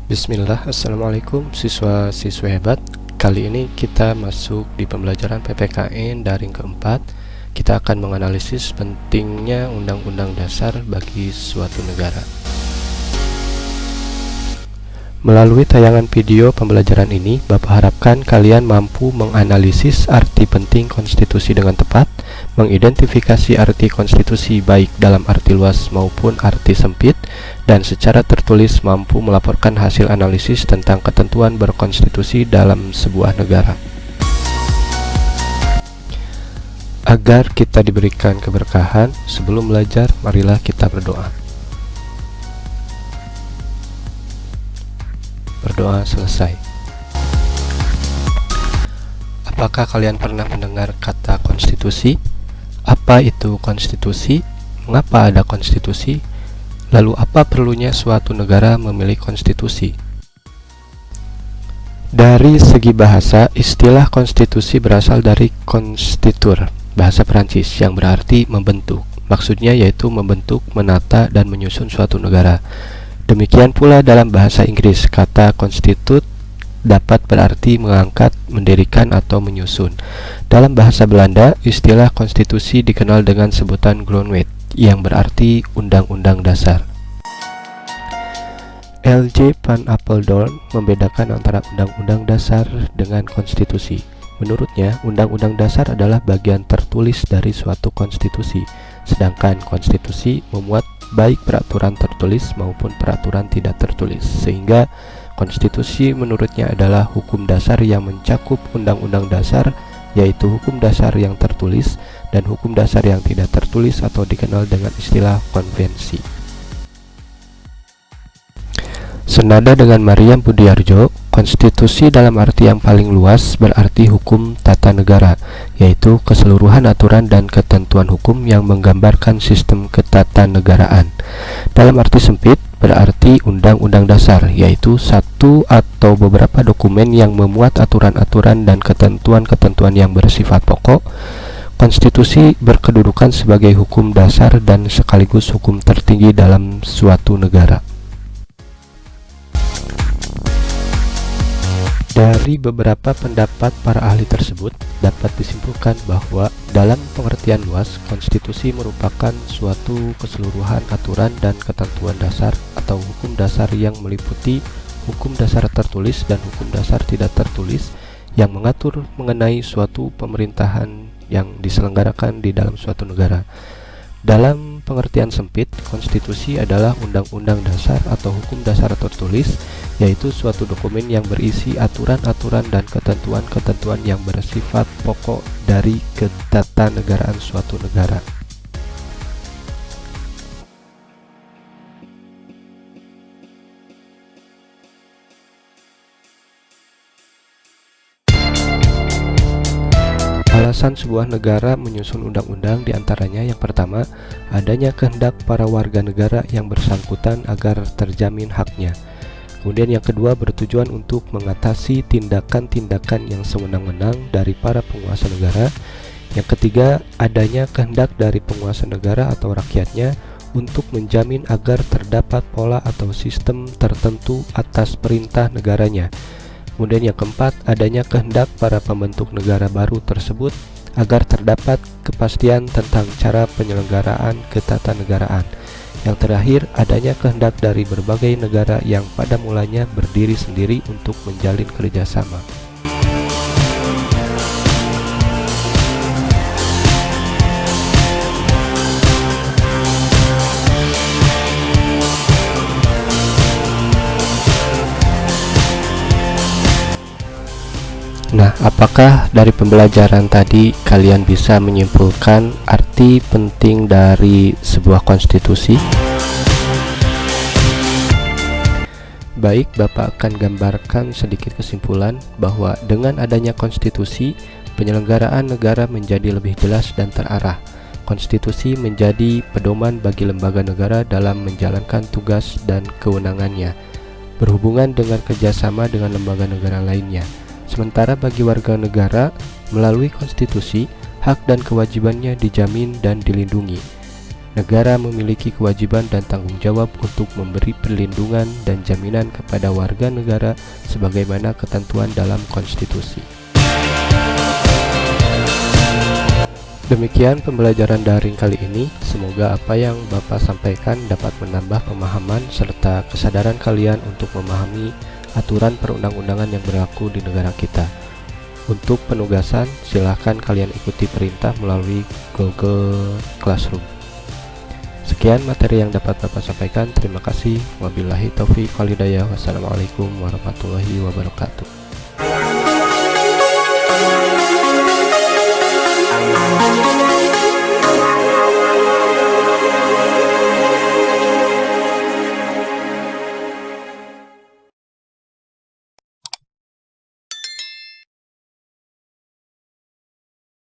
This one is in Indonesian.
Bismillah, Assalamualaikum siswa-siswi hebat. Kali ini kita masuk di pembelajaran PPKN daring keempat. Kita akan menganalisis pentingnya undang-undang dasar bagi suatu negara. Melalui tayangan video pembelajaran ini, Bapak harapkan kalian mampu menganalisis arti penting konstitusi dengan tepat, mengidentifikasi arti konstitusi baik dalam arti luas maupun arti sempit, dan secara tertulis mampu melaporkan hasil analisis tentang ketentuan berkonstitusi dalam sebuah negara. Agar kita diberikan keberkahan, sebelum belajar, marilah kita berdoa. Berdoa selesai. Apakah kalian pernah mendengar kata konstitusi? Apa itu konstitusi? Mengapa ada konstitusi? Lalu apa perlunya suatu negara memiliki konstitusi? Dari segi bahasa, istilah konstitusi berasal dari constituer, bahasa Prancis yang berarti membentuk. Maksudnya yaitu membentuk, menata, dan menyusun suatu negara. Demikian pula dalam bahasa Inggris, kata constitute dapat berarti mengangkat, mendirikan, atau menyusun. Dalam bahasa Belanda, istilah konstitusi dikenal dengan sebutan grondwet, yang berarti undang-undang dasar. L.J. van Apeldoorn membedakan antara undang-undang dasar dengan konstitusi. Menurutnya, undang-undang dasar adalah bagian tertulis dari suatu konstitusi, sedangkan konstitusi memuat baik peraturan tertulis maupun peraturan tidak tertulis, sehingga konstitusi menurutnya adalah hukum dasar yang mencakup undang-undang dasar, yaitu hukum dasar yang tertulis dan hukum dasar yang tidak tertulis atau dikenal dengan istilah konvensi. Senada dengan Mariam Budiarjo, konstitusi dalam arti yang paling luas berarti hukum tata negara, yaitu keseluruhan aturan dan ketentuan hukum yang menggambarkan sistem ketatanegaraan. Dalam arti sempit, berarti undang-undang dasar, yaitu satu atau beberapa dokumen yang memuat aturan-aturan dan ketentuan-ketentuan yang bersifat pokok. Konstitusi berkedudukan sebagai hukum dasar dan sekaligus hukum tertinggi dalam suatu negara. Dari beberapa pendapat para ahli tersebut, dapat disimpulkan bahwa dalam pengertian luas, konstitusi merupakan suatu keseluruhan aturan dan ketentuan dasar atau hukum dasar yang meliputi hukum dasar tertulis dan hukum dasar tidak tertulis yang mengatur mengenai suatu pemerintahan yang diselenggarakan di dalam suatu negara. Dalam pengertian sempit, konstitusi adalah undang-undang dasar atau hukum dasar tertulis, yaitu suatu dokumen yang berisi aturan-aturan dan ketentuan-ketentuan yang bersifat pokok dari ketatanegaraan suatu negara. Alasan sebuah negara menyusun undang-undang diantaranya yang pertama, adanya kehendak para warga negara yang bersangkutan agar terjamin haknya. Kemudian yang kedua, bertujuan untuk mengatasi tindakan-tindakan yang sewenang-wenang dari para penguasa negara. Yang ketiga, adanya kehendak dari penguasa negara atau rakyatnya untuk menjamin agar terdapat pola atau sistem tertentu atas perintah negaranya. Kemudian yang keempat, adanya kehendak para pembentuk negara baru tersebut agar terdapat kepastian tentang cara penyelenggaraan ketatanegaraan. Yang terakhir, adanya kehendak dari berbagai negara yang pada mulanya berdiri sendiri untuk menjalin kerjasama. Nah, apakah dari pembelajaran tadi kalian bisa menyimpulkan arti penting dari sebuah konstitusi? Baik, Bapak akan gambarkan sedikit kesimpulan bahwa dengan adanya konstitusi, penyelenggaraan negara menjadi lebih jelas dan terarah. Konstitusi menjadi pedoman bagi lembaga negara dalam menjalankan tugas dan kewenangannya, berhubungan dengan kerjasama dengan lembaga negara lainnya. Sementara bagi warga negara, melalui konstitusi, hak dan kewajibannya dijamin dan dilindungi. Negara memiliki kewajiban dan tanggung jawab untuk memberi perlindungan dan jaminan kepada warga negara sebagaimana ketentuan dalam konstitusi. Demikian pembelajaran daring kali ini. Semoga apa yang Bapak sampaikan dapat menambah pemahaman serta kesadaran kalian untuk memahami aturan perundang-undangan yang berlaku di negara kita. Untuk penugasan, silahkan kalian ikuti perintah melalui Google Classroom. Sekian materi yang dapat Bapak sampaikan. Terima kasih. Wabillahi taufiq wal hidayah. Wassalamualaikum warahmatullahi wabarakatuh.